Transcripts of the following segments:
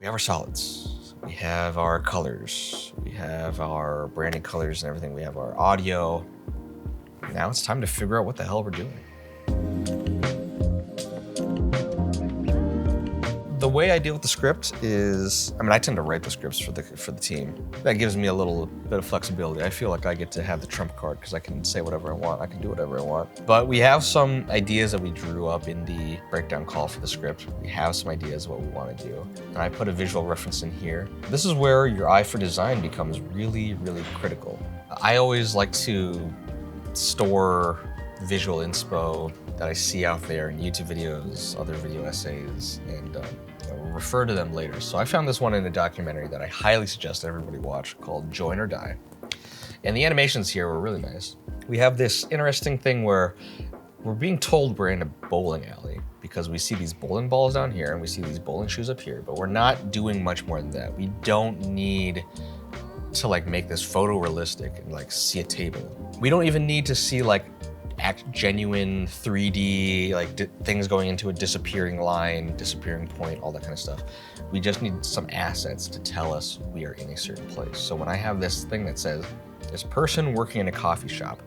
We have our solids, we have our colors, we have our branding colors and everything, we have our audio. Now it's time to figure out what the hell we're doing. The way I deal with the script is, I tend to write the scripts for the team. That gives me a little bit of flexibility. I feel like I get to have the trump card because I can say whatever I want, I can do whatever I want. But we have some ideas that we drew up in the breakdown call for the script. We have some ideas of what we want to do. And I put a visual reference in here. This is where your eye for design becomes really, really critical. I always like to store visual inspo that I see out there in YouTube videos, other video essays, and refer to them later. So I found this one in a documentary that I highly suggest everybody watch called Join or Die. And the animations here were really nice. We have this interesting thing where we're being told we're in a bowling alley because we see these bowling balls down here and we see these bowling shoes up here, but we're not doing much more than that. We don't need to make this photorealistic and see a table. We don't even need to see genuine 3D, things going into a disappearing line, disappearing point, all that kind of stuff. We just need some assets to tell us we are in a certain place. So when I have this thing that says, this person working in a coffee shop,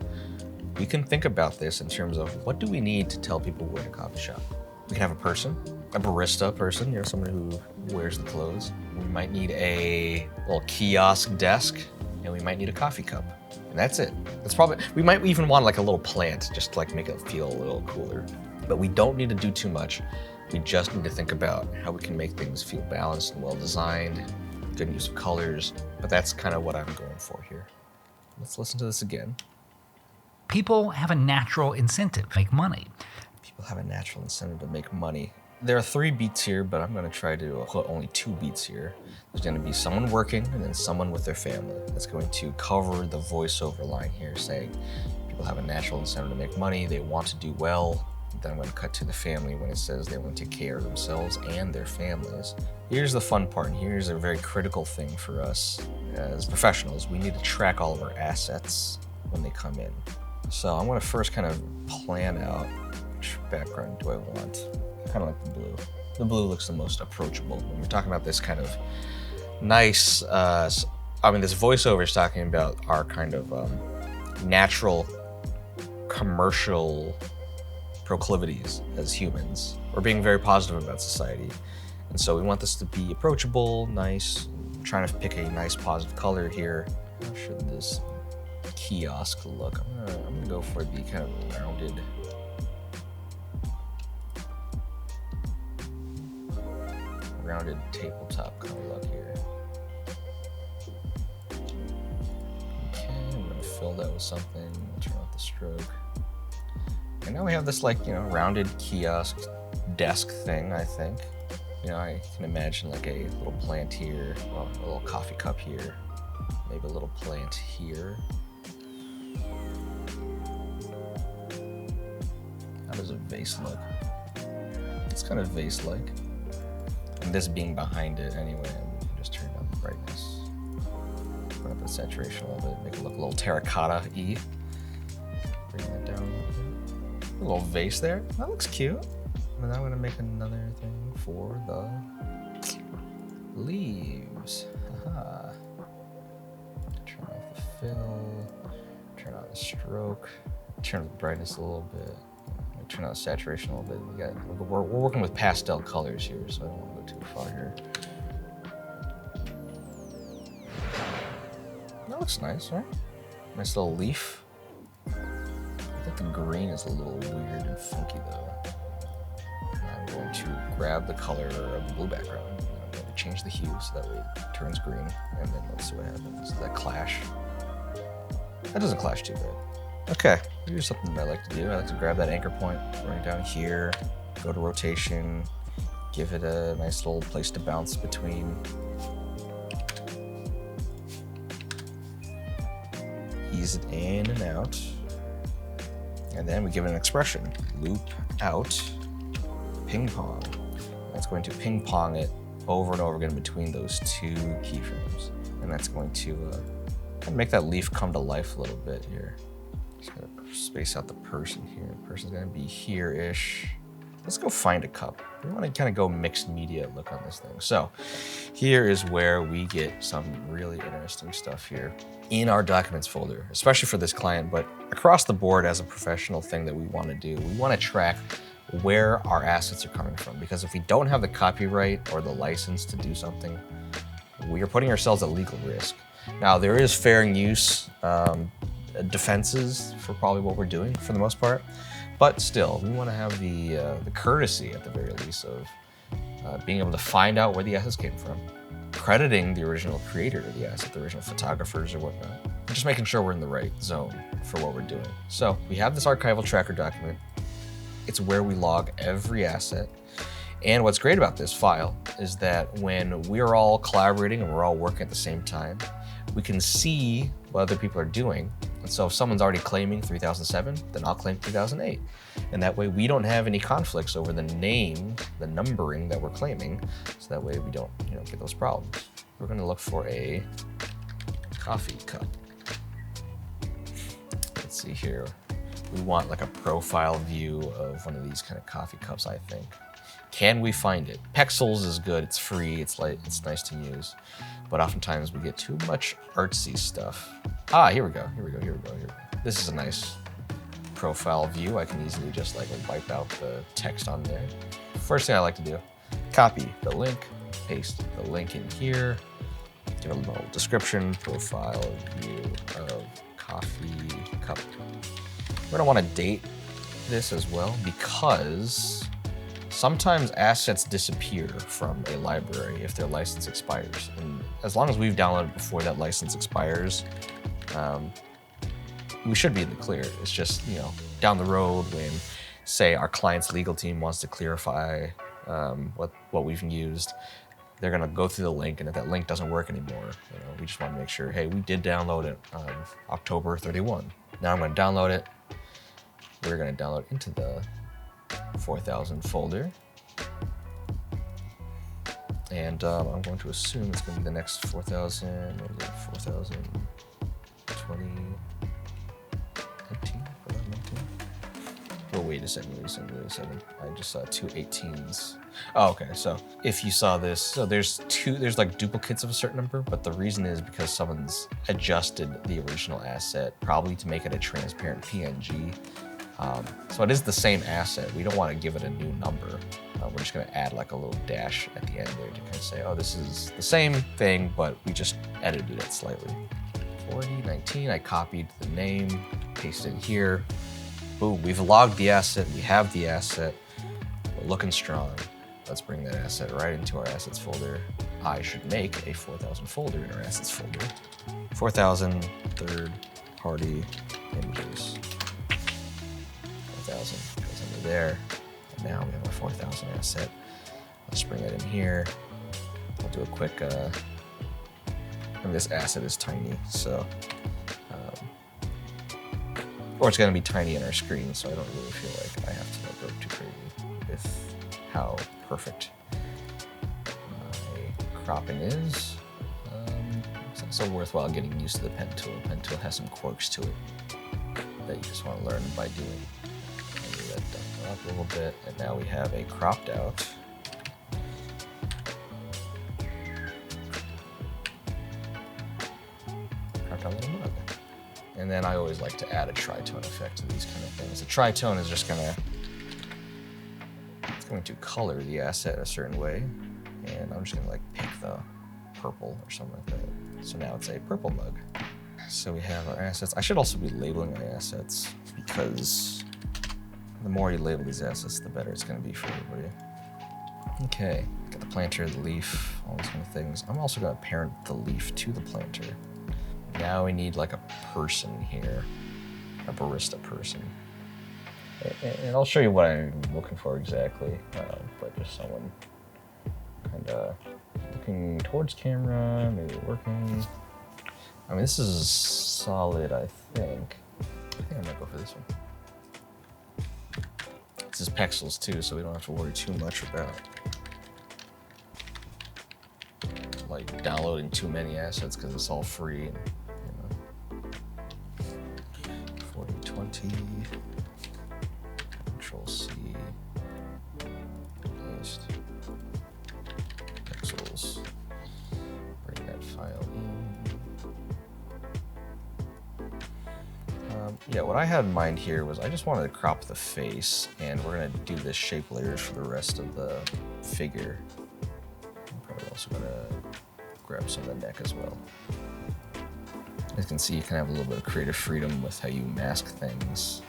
we can think about this in terms of what do we need to tell people we're in a coffee shop? We can have a person, a barista person, someone who wears the clothes. We might need a little kiosk desk, and we might need a coffee cup. And that's it. That's probably, we might even want a little plant just to make it feel a little cooler. But we don't need to do too much. We just need to think about how we can make things feel balanced and well designed, good use of colors. But that's kind of what I'm going for here. Let's listen to this again. People have a natural incentive to make money. People have a natural incentive to make money. There are 3 beats here, but I'm gonna try to put only 2 beats here. There's gonna be someone working and then someone with their family. That's going to cover the voiceover line here saying, people have a natural incentive to make money, they want to do well. Then I'm gonna cut to the family when it says they want to take care of themselves and their families. Here's the fun part, and here's a very critical thing for us as professionals. We need to track all of our assets when they come in. So I'm gonna first kind of plan out which background do I want. Kind of like the blue. The blue looks the most approachable. When we're talking about this kind of nice, this voiceover is talking about our kind of natural commercial proclivities as humans. We're being very positive about society. And so we want this to be approachable, nice. I'm trying to pick a nice positive color here. How should this kiosk look? I'm gonna go for the kind of rounded tabletop kind of look here. Okay, I'm gonna fill that with something, turn off the stroke. And now we have this rounded kiosk desk thing, I think. I can imagine a little plant here, well, a little coffee cup here, maybe a little plant here. How does a vase look? It's kind of vase-like. And this being behind it anyway, we can just turn down the brightness. Put up the saturation a little bit, make it look a little terracotta-y. Bring that down a little bit. A little vase there. That looks cute. And then I'm gonna make another thing for the leaves. Haha. Turn off the fill, turn on the stroke, turn up the brightness a little bit. Turn on the saturation a little bit. We're working with pastel colors here, so I don't want to go too far here. That looks nice, right? Nice little leaf. I think the green is a little weird and funky though. And I'm going to grab the color of the blue background. And I'm going to change the hue so that way it turns green. And then let's see what happens. Does that clash? That doesn't clash too bad. Okay, here's something that I like to do. I like to grab that anchor point, bring it down here, go to rotation, give it a nice little place to bounce between. Ease it in and out. And then we give it an expression. Loop out, ping pong. That's going to ping pong it over and over again between those 2 keyframes. And that's going to kind of make that leaf come to life a little bit here. Just gonna space out the person here. The person's gonna be here-ish. let's go find a cup. We want to kind of go mixed media look on this thing. So here is where we get some really interesting stuff here in our documents folder, especially for this client, but across the board as a professional thing that we want to do. We want to track where our assets are coming from, because if we don't have the copyright or the license to do something, we are putting ourselves at legal risk. Now, there is fair use defenses for probably what we're doing for the most part, but still, we want to have the courtesy at the very least of being able to find out where the assets came from, crediting the original creator of the asset, the original photographers or whatnot, just making sure we're in the right zone for what we're doing. So we have this archival tracker document. It's where we log every asset. And what's great about this file is that when we're all collaborating and we're all working at the same time, we can see what other people are doing. And so if someone's already claiming 3007, then I'll claim 3008. And that way we don't have any conflicts over the name, the numbering that we're claiming. So that way we don't, get those problems. We're gonna look for a coffee cup. Let's see here. We want like a profile view of one of these kind of coffee cups, I think. Can we find it? Pexels is good, it's free, it's light, it's nice to use. But oftentimes we get too much artsy stuff. Ah, here we go. This is a nice profile view. I can easily just like wipe out the text on there. First thing I like to do, copy the link, paste the link in here, give a little description, profile view of coffee cup. We're gonna wanna date this as well, because sometimes assets disappear from a library if their license expires. And as long as we've downloaded before that license expires, we should be in the clear. It's just, down the road when, say, our client's legal team wants to clarify what we've used, they're gonna go through the link, and if that link doesn't work anymore, we just wanna make sure, hey, we did download it on October 31. Now I'm gonna download it. We're gonna download into the 4000 folder. And I'm going to assume it's going to be the next 4000, what is it, 4020, 19? Oh, wait a second. I just saw two 18s. Oh, okay, so if you saw this, so there's like duplicates of a certain number, but the reason is because someone's adjusted the original asset, probably to make it a transparent PNG. So it is the same asset. We don't want to give it a new number. We're just going to add like a little dash at the end there to kind of say, oh, this is the same thing, but we just edited it slightly. 4019, I copied the name, pasted it here. Boom, we've logged the asset. We have the asset. We're looking strong. Let's bring that asset right into our assets folder. I should make a 4000 folder in our assets folder. 4000 third-party images. 4000 goes under there. And now we have our 4000 asset. Let's bring it in here. I'll do a quick, this asset is tiny, so, or it's gonna be tiny in our screen, so I don't really feel like I have to go too crazy with how perfect my cropping is. It's also worthwhile getting used to the pen tool. Pen tool has some quirks to it that you just want to learn by doing. Move that down up a little bit, and now we have a cropped out. Little mug. And then I always like to add a tritone effect to these kind of things. A tritone is just it's going to color the asset a certain way, and I'm just gonna like pick the purple or something like that. So now it's a purple mug. So we have our assets. I should also be labeling my assets, because the more you label these assets, the better it's gonna be for everybody. Okay, got the planter, the leaf, all these kind of things. I'm also gonna parent the leaf to the planter. Now we need like a person here, a barista person. And I'll show you what I'm looking for exactly, but just someone kind of looking towards camera, maybe working. I mean, this is solid, I think. I might go for this one. This is pixels too, so we don't have to worry too much about like downloading too many assets, because it's all free. And, 4020, Control C, Yeah, what I had in mind here was I just wanted to crop the face, and we're gonna do the shape layers for the rest of the figure. I'm probably also gonna grab some of the neck as well. As you can see, you can have a little bit of creative freedom with how you mask things.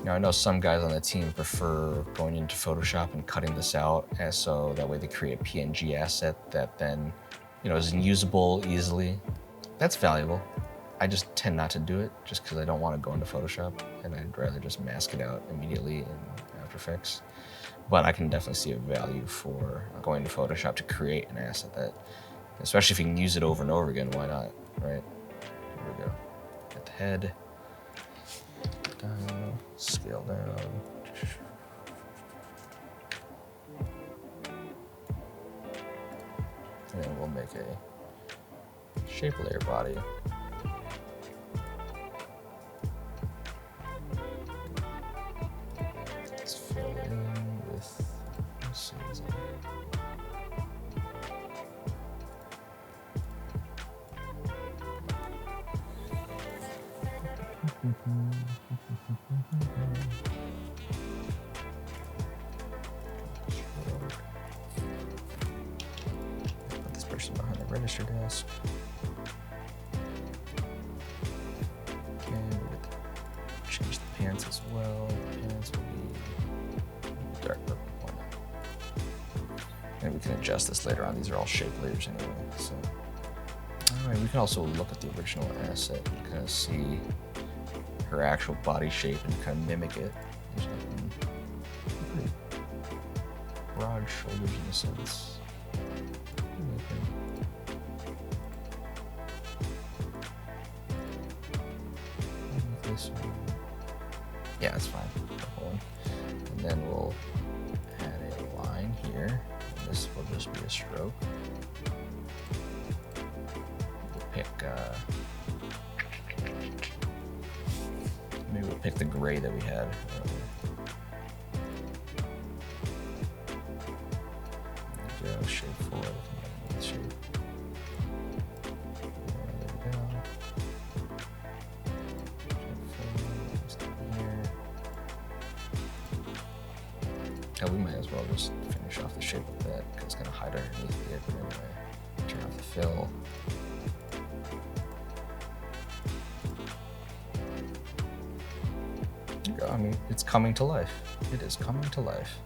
Now, I know some guys on the team prefer going into Photoshop and cutting this out, and so that way they create a PNG asset that then, is usable easily. That's valuable. I just tend not to do it just because I don't want to go into Photoshop, and I'd rather just mask it out immediately in After Effects. But I can definitely see a value for going to Photoshop to create an asset that, especially if you can use it over and over again, why not, right? Here we go. Get the head. Down, scale down. And then we'll make a shape layer body. Let's fill in with, let's see, is it? Put this person behind the register desk. Okay, we get to change the pants as well. The pants will be dark purple one. And we can adjust this later on. These are all shape layers anyway. So, all right, we can also look at the original asset and kind of see her actual body shape and kind of mimic it. There's nothing pretty broad shoulders in a sense. This one. Yeah, it's fine. One. And then we'll add a line here. And this will just be a stroke. We'll pick maybe we'll pick the gray that we had earlier. There we go, shape 4, the shape. There we go. Shape 4, just down here. Oh, we might as well just finish off the shape of that because it's going to hide underneath the apron anyway. Turn off the fill. I mean, it's coming to life. It is coming to life.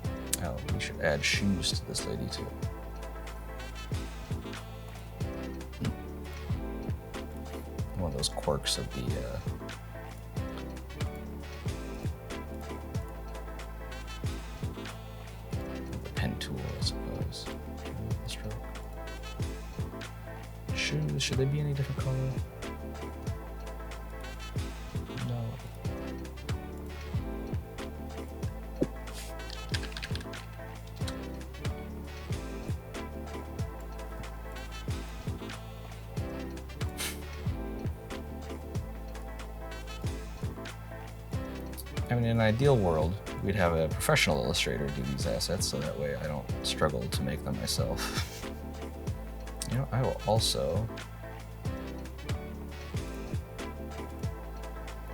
Oh, we should add shoes to this lady too. One of those quirks of the pen tool, I suppose. The stroke. Shoes, should they be any different color? No. I mean, in an ideal world, we'd have a professional illustrator do these assets, so that way I don't struggle to make them myself. I will also,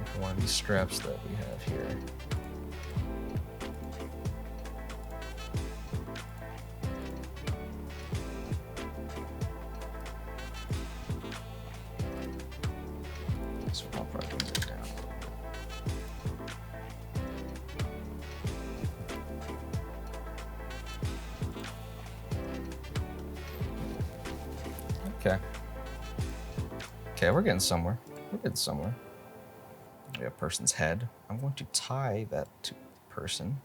for one of these straps that we have here, so I'll probably bring it down a little bit. Okay, we're getting somewhere. We're getting somewhere. We have a person's head. I'm going to tie that to the person,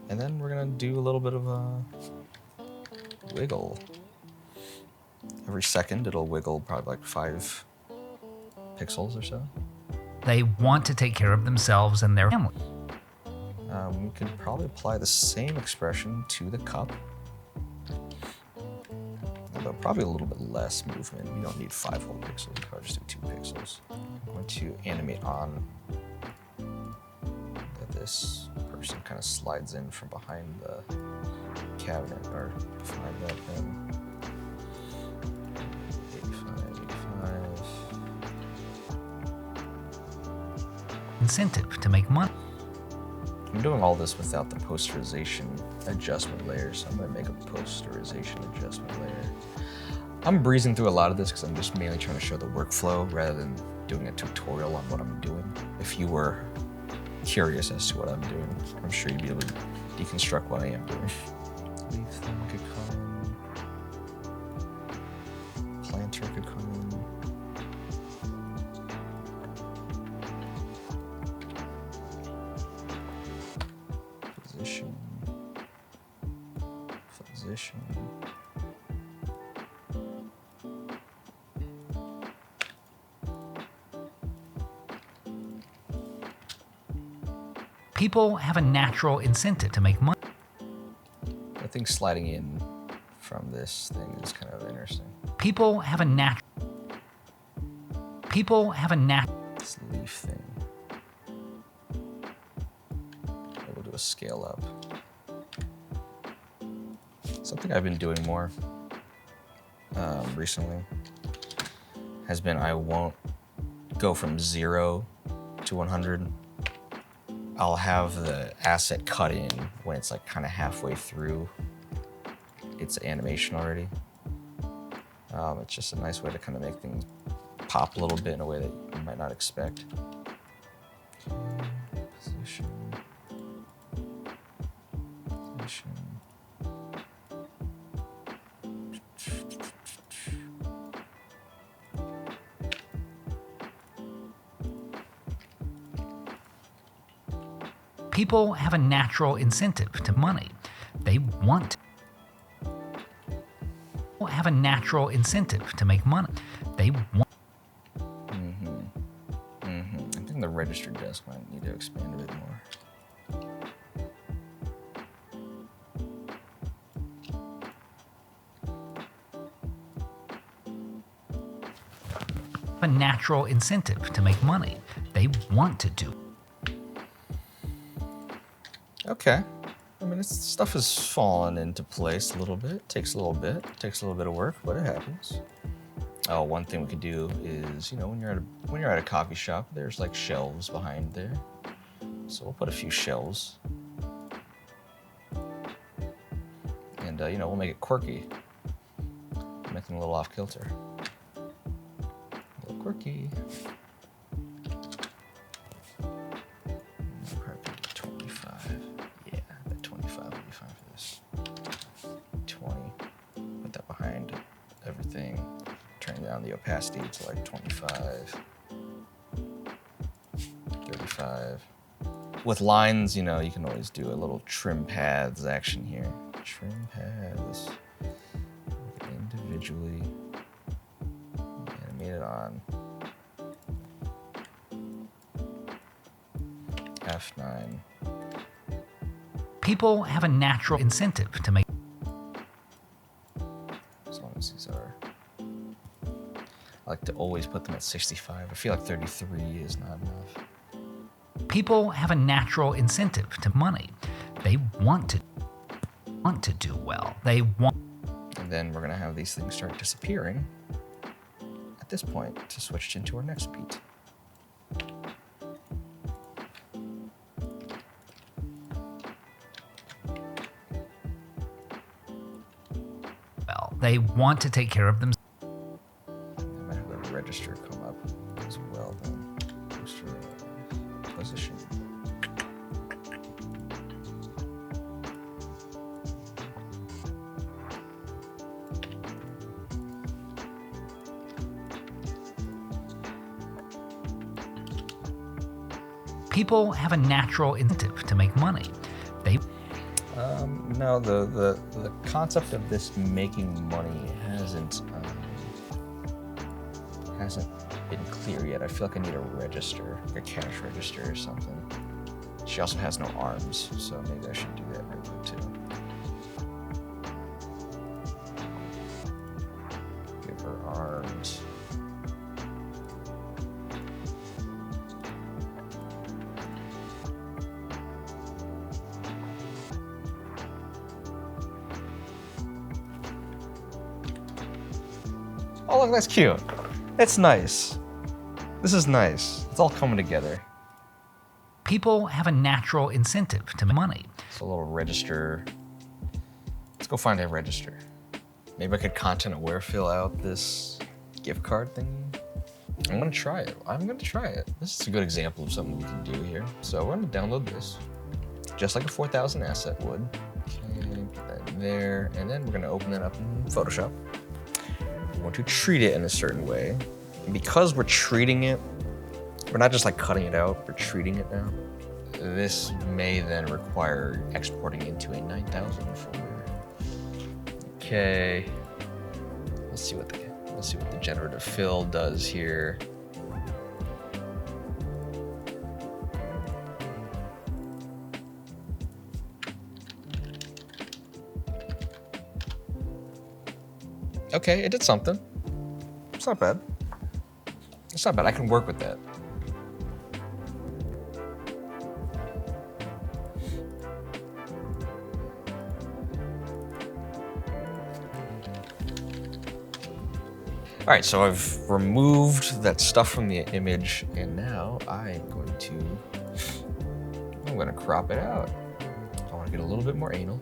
and then we're gonna do a little bit of a wiggle. Every second, it'll wiggle probably like 5 pixels or so. They want to take care of themselves and their family. We can probably apply the same expression to the cup. Although probably a little bit less movement. We don't need 5 whole pixels, we probably just do 2 pixels. I'm going to animate on that this person kind of slides in from behind the cabinet or behind that pen. 85, 85. incentive to make money. I'm doing all this without the posterization adjustment layer, so I'm gonna make a posterization adjustment layer. I'm breezing through a lot of this because I'm just mainly trying to show the workflow rather than doing a tutorial on what I'm doing. If you were curious as to what I'm doing, I'm sure you'd be able to deconstruct what I am doing. Leaf thing could come in. Planter could come in. Position. Position. People have a natural incentive to make money. I think sliding in from this thing is kind of interesting. People have a This leaf thing. We'll do a scale up. Something I've been doing more recently has been I won't go from 0 to 100. I'll have the asset cut in when it's like kind of halfway through its animation already. It's just a nice way to kind of make things pop a little bit in a way that you might not expect. Position. Position. People have a natural incentive to money. They want People have a natural incentive to make money. They want. I think the register desk might need to expand a bit more. A natural incentive to make money. They want to do. Okay. I mean, this stuff has fallen into place a little bit. Takes a little bit of work, but it happens. Oh, one thing we could do is, you know, when you're at a coffee shop, there's like shelves behind there. So we'll put a few shelves. And, you know, we'll make it quirky. Make them a little off kilter. A little quirky. Probably 25. Yeah, that 25 will be fine for this. 20. Put that behind everything. Turn down the opacity to like 25. 35. With lines, you know, you can always do a little trim paths action here. Trim paths. Individually. Animate it on. F9. People have a natural incentive to make. As long as these are. I like to always put them at 65. I feel like 33 is not enough. People have a natural incentive to money. They want to do well. They want. And then we're gonna have these things start disappearing at this point to switch into our next beat. Well, they want to take care of themselves. I might have a register come up as well then. Poster position. People have a natural incentive to make money. They. No, the concept of this making money hasn't been clear yet. I feel like I need a register, like a cash register or something. She also has no arms, so maybe I should do that real quick too. Give her arms. Oh, look, that's cute. That's nice. This is nice. It's all coming together. People have a natural incentive to make money. It's a little register. Let's go find a register. Maybe I could content aware fill out this gift card thing. I'm gonna try it. This is a good example of something we can do here. So we're gonna download this, just like a 4,000 asset would. Okay, put that in there, and then we're gonna open it up in Photoshop. We want to treat it in a certain way. And because we're treating it, we're not just like cutting it out, we're treating it now. This may then require exporting into a 9,000 folder. Okay, let's see what the generative fill does here. Okay, it did something. It's not bad. It's not bad. I can work with that. All right, so I've removed that stuff from the image, and now I'm going to crop it out. I want to get a little bit more anal.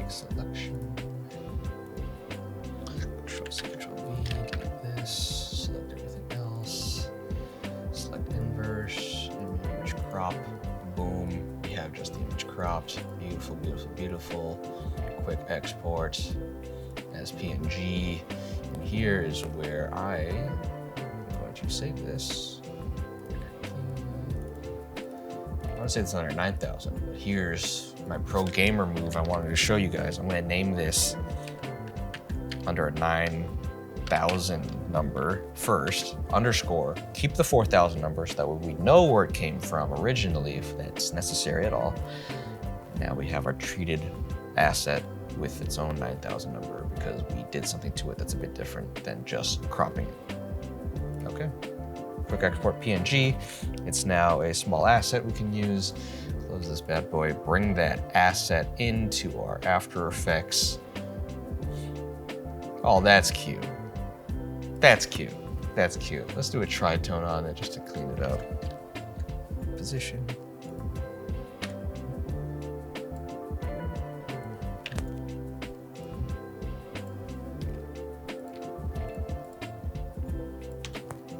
Selection. Control-C, Control-V, get this, select everything else, select inverse, image crop, boom, we have just the image cropped, beautiful, beautiful, beautiful, quick export as PNG, and here is where I'm going to save this. I want to say it's under 9,000, but here's my pro gamer move I wanted to show you guys. I'm gonna name this under a 9,000 number first, underscore, keep the 4,000 number so that way we know where it came from originally if that's necessary at all. Now we have our treated asset with its own 9,000 number because we did something to it that's a bit different than just cropping it. Okay, quick export PNG. It's now a small asset we can use. Close this bad boy, bring that asset into our After Effects. Oh, that's cute. That's cute. That's cute. Let's do a tritone on it just to clean it up. Position.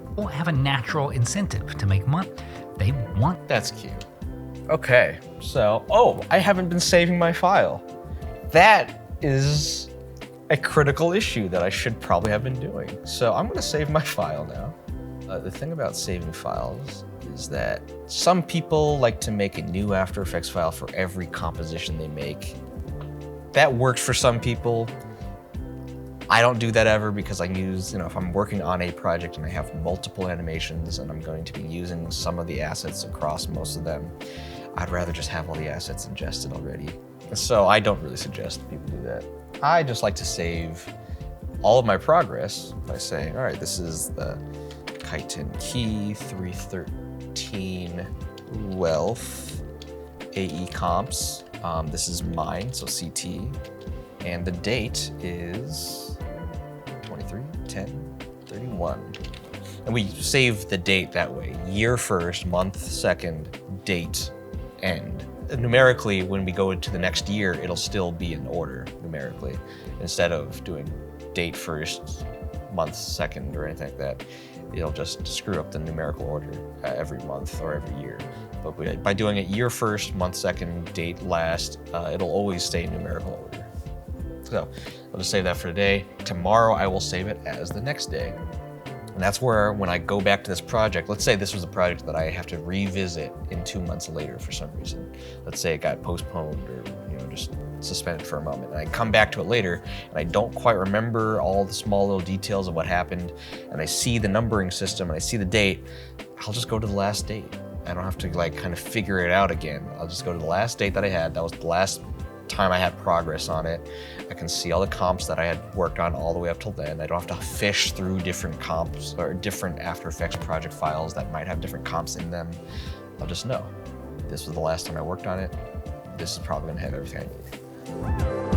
People have a natural incentive to make money. They want. That's cute. Okay, so, I haven't been saving my file. That is a critical issue that I should probably have been doing. So I'm gonna save my file now. The thing about saving files is that some people like to make a new After Effects file for every composition they make. That works for some people. I don't do that ever because I use, if I'm working on a project and I have multiple animations and I'm going to be using some of the assets across most of them, I'd rather just have all the assets ingested already. So I don't really suggest that people do that. I just like to save all of my progress by saying, all right, this is the chitin key 313 wealth AE comps. This is mine, so CT. And the date is 23/10/31. And we save the date that way. Year first, month second, date, end. Numerically, when we go into the next year, it'll still be in order numerically, instead of doing date first, month second, or anything like that. It'll just screw up the numerical order every month or every year. But by doing it year first, month second, date last, it'll always stay in numerical order. So I'll just save that for today. Tomorrow I will save it as the next day. And that's where, when I go back to this project, let's say this was a project that I have to revisit in 2 months later for some reason. Let's say it got postponed or just suspended for a moment. And I come back to it later and I don't quite remember all the small little details of what happened. And I see the numbering system and I see the date. I'll just go to the last date. I don't have to kind of figure it out again. I'll just go to the last date that I had. That was the last time I had progress on it. I can see all the comps that I had worked on all the way up till then. I don't have to fish through different comps or different After Effects project files that might have different comps in them. I'll just know, this was the last time I worked on it. This is probably gonna have everything I need.